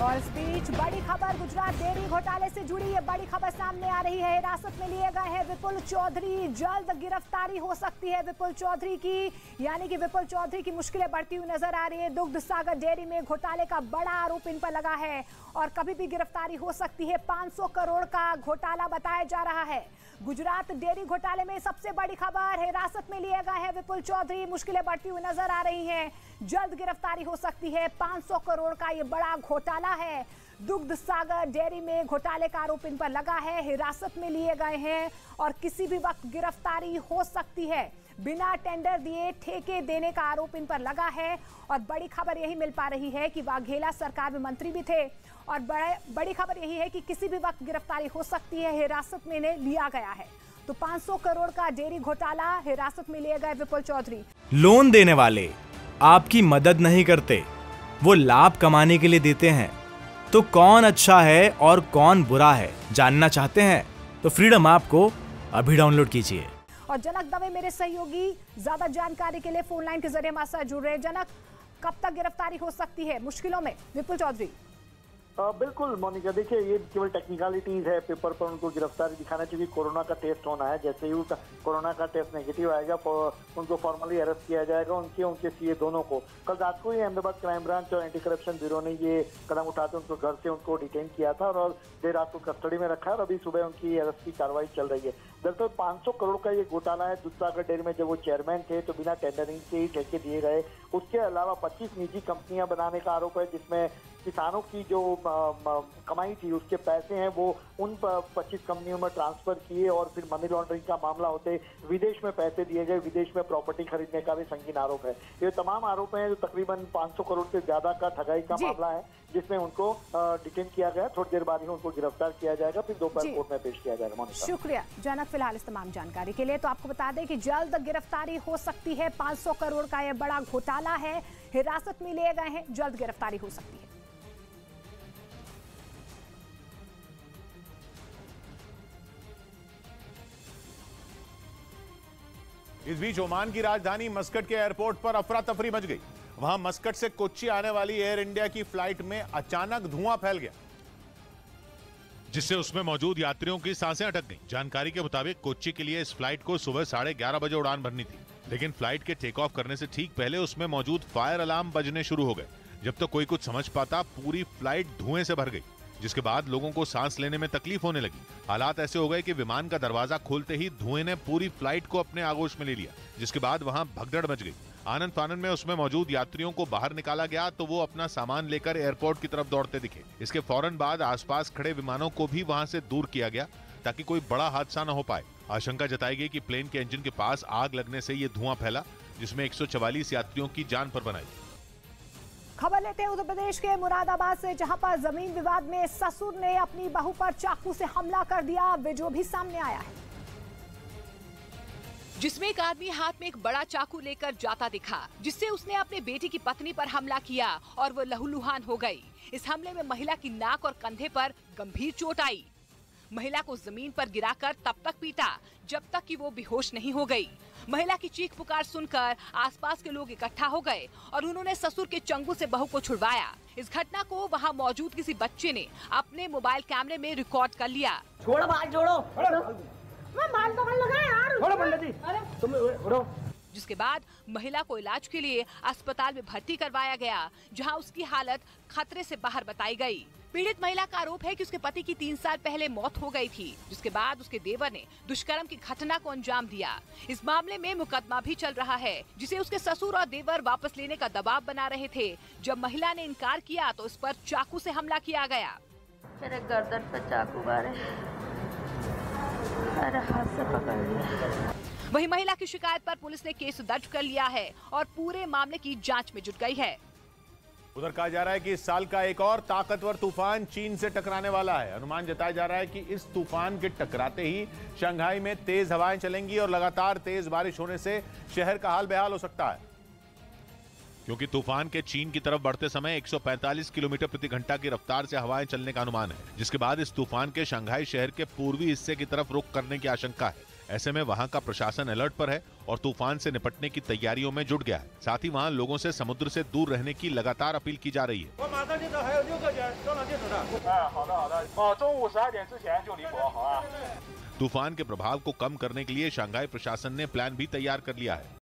और इस बीच बड़ी खबर गुजरात डेयरी घोटाले से जुड़ी ये बड़ी खबर सामने आ रही है। हिरासत में लिए गए हैं विपुल चौधरी, जल्द गिरफ्तारी हो सकती है विपुल चौधरी की, यानी कि विपुल चौधरी की मुश्किलें बढ़ती हुई नजर आ रही है। दुग्ध सागर डेयरी में घोटाले का बड़ा आरोप इन पर लगा है और कभी भी गिरफ्तारी हो सकती है। 500 करोड़ का घोटाला बताया जा रहा है। गुजरात डेयरी घोटाले में सबसे बड़ी खबर, हिरासत में लिए गए हैं विपुल चौधरी, मुश्किलें बढ़ती हुई नजर आ रही हैं, जल्द गिरफ्तारी हो सकती है। 500 करोड़ का ये बड़ा घोटाला है। दुग्ध सागर डेयरी में घोटाले का आरोप इन पर लगा है, हिरासत में लिए गए हैं और किसी भी वक्त गिरफ्तारी हो सकती है। बिना टेंडर दिए ठेके देने का आरोप इन पर लगा है और बड़ी खबर यही मिल पा रही है कि वाघेला सरकार में मंत्री भी थे और बड़ी खबर यही है कि किसी भी वक्त गिरफ्तारी हो सकती है। हिरासत में इन्हें लिया गया है। तो 500 करोड़ का डेयरी घोटाला, हिरासत में लिए गए विपुल चौधरी। लोन देने वाले आपकी मदद नहीं करते, वो लाभ कमाने के लिए देते हैं। तो कौन अच्छा है और कौन बुरा है, जानना चाहते हैं तो फ्रीडम ऐप को अभी डाउनलोड कीजिए। और जनक दवे मेरे सहयोगी ज्यादा जानकारी के लिए फोन लाइन के जरिए हमारे साथ जुड़ रहे हैं। जनक, कब तक गिरफ्तारी हो सकती है मुश्किलों में विपुल चौधरी? बिल्कुल मोनिका, देखिए ये केवल टेक्निकलिटीज है, पेपर पर उनको गिरफ्तारी दिखाना चाहिए। कोरोना का टेस्ट होना है, जैसे ही कोरोना का टेस्ट नेगेटिव आएगा उनको फॉर्मली अरेस्ट किया जाएगा, उनके सीए दोनों को। कल रात को ही अहमदाबाद क्राइम ब्रांच और एंटी करप्शन ब्यूरो ने ये कदम उठाते उनको घर से उनको डिटेन किया था और देर रात को कस्टडी में रखा है और अभी सुबह उनकी अरेस्ट की कार्रवाई चल रही है। दरअसल 500 करोड़ का ये घोटाला है। दूध सागर डेयरी में जब वो चेयरमैन थे तो बिना टेंडरिंग के ही ठेके दिए गए। उसके अलावा 25 निजी कंपनियां बनाने का आरोप है, जिसमें किसानों की जो कमाई थी उसके पैसे हैं वो उन 25 कंपनियों में ट्रांसफर किए और फिर मनी लॉन्ड्रिंग का मामला होते विदेश में पैसे दिए गए, विदेश में प्रॉपर्टी खरीदने का भी संगीन आरोप है। ये तमाम आरोप हैं जो तकरीबन 500 करोड़ से ज्यादा का ठगाई का मामला है, जिसमें उनको डिटेन किया गया। थोड़ी देर बाद ही उनको गिरफ्तार किया जाएगा, फिर दोपहर कोर्ट में पेश किया जाएगा। शुक्रिया जनक फिलहाल इस तमाम जानकारी के लिए। तो आपको बता दें कि जल्द गिरफ्तारी हो सकती है। 500 करोड़ का यह बड़ा घोटाला है, हिरासत में लिए गए हैं, जल्द गिरफ्तारी हो सकती है। इस बीच ओमान की राजधानी मस्कट के एयरपोर्ट पर अफरा तफरी मच गई। वहां मस्कट से कोच्चि आने वाली एयर इंडिया की फ्लाइट में अचानक धुआं फैल गया, जिससे उसमें मौजूद यात्रियों की सांसें अटक गईं। जानकारी के मुताबिक कोच्चि के लिए इस फ्लाइट को सुबह 11:30 बजे उड़ान भरनी थी, लेकिन फ्लाइट के टेक ऑफ करने से ठीक पहले उसमें मौजूद फायर अलार्म बजने शुरू हो गए। जब तक कोई कुछ समझ पाता, पूरी फ्लाइट धुएं से भर गई, जिसके बाद लोगों को सांस लेने में तकलीफ होने लगी। हालात ऐसे हो गए कि विमान का दरवाजा खोलते ही धुएं ने पूरी फ्लाइट को अपने आगोश में ले लिया, जिसके बाद वहां भगदड़ मच गई। आनंद फानन में उसमें मौजूद यात्रियों को बाहर निकाला गया तो वो अपना सामान लेकर एयरपोर्ट की तरफ दौड़ते दिखे। इसके फौरन बाद आसपास खड़े विमानों को भी वहां से दूर किया गया ताकि कोई बड़ा हादसा न हो पाए। आशंका जताई गई कि प्लेन के इंजन के पास आग लगने से ये धुआं फैला, जिसमें 144 यात्रियों की जान पर बनाई। खबर लेते हैं उत्तर प्रदेश के मुरादाबाद से, जहां पर जमीन विवाद में ससुर ने अपनी बहू पर चाकू से हमला कर दिया। वीडियो भी सामने आया है, जिसमें एक आदमी हाथ में एक बड़ा चाकू लेकर जाता दिखा, जिससे उसने अपने बेटी की पत्नी पर हमला किया और वो लहूलुहान हो गई। इस हमले में महिला की नाक और कंधे पर गंभीर चोट आई। महिला को जमीन पर गिराकर तब तक पीटा जब तक कि वो बेहोश नहीं हो गई। महिला की चीख पुकार सुनकर आसपास के लोग इकट्ठा हो गए और उन्होंने ससुर के चंगू से बहू को छुड़वाया। इस घटना को वहां मौजूद किसी बच्चे ने अपने मोबाइल कैमरे में रिकॉर्ड कर लिया। छोड़ो भाई, छोड़ो, मार तो लगा यार, छोड़ो पंडित जी, अरे तुम उठो। जिसके बाद महिला को इलाज के लिए अस्पताल में भर्ती करवाया गया, जहां उसकी हालत खतरे से बाहर बताई गई। पीड़ित महिला का आरोप है कि उसके पति की 3 साल पहले मौत हो गई थी, जिसके बाद उसके देवर ने दुष्कर्म की घटना को अंजाम दिया। इस मामले में मुकदमा भी चल रहा है, जिसे उसके ससुर और देवर वापस लेने का दबाव बना रहे थे। जब महिला ने इनकार किया तो उस पर चाकू से हमला किया गया। मेरे गर्दन पर चाकू मारे, मेरे हाथ से पकड़ लिया। वहीं महिला की शिकायत पर पुलिस ने केस दर्ज कर लिया है और पूरे मामले की जांच में जुट गई है। उधर कहा जा रहा है कि इस साल का एक और ताकतवर तूफान चीन से टकराने वाला है। अनुमान जताया जा रहा है कि इस तूफान के टकराते ही शंघाई में तेज हवाएं चलेंगी और लगातार तेज बारिश होने से शहर का हाल बेहाल हो सकता है, क्योंकि तूफान के चीन की तरफ बढ़ते समय 145 किलोमीटर प्रति घंटा की रफ्तार से हवाएं चलने का अनुमान है, जिसके बाद इस तूफान के शंघाई शहर के पूर्वी हिस्से की तरफ रुख करने की आशंका है। ऐसे में वहां का प्रशासन अलर्ट पर है और तूफान से निपटने की तैयारियों में जुट गया है। साथ ही वहां लोगों से समुद्र से दूर रहने की लगातार अपील की जा रही है। तूफान के प्रभाव को कम करने के लिए शंघाई प्रशासन ने प्लान भी तैयार कर लिया है।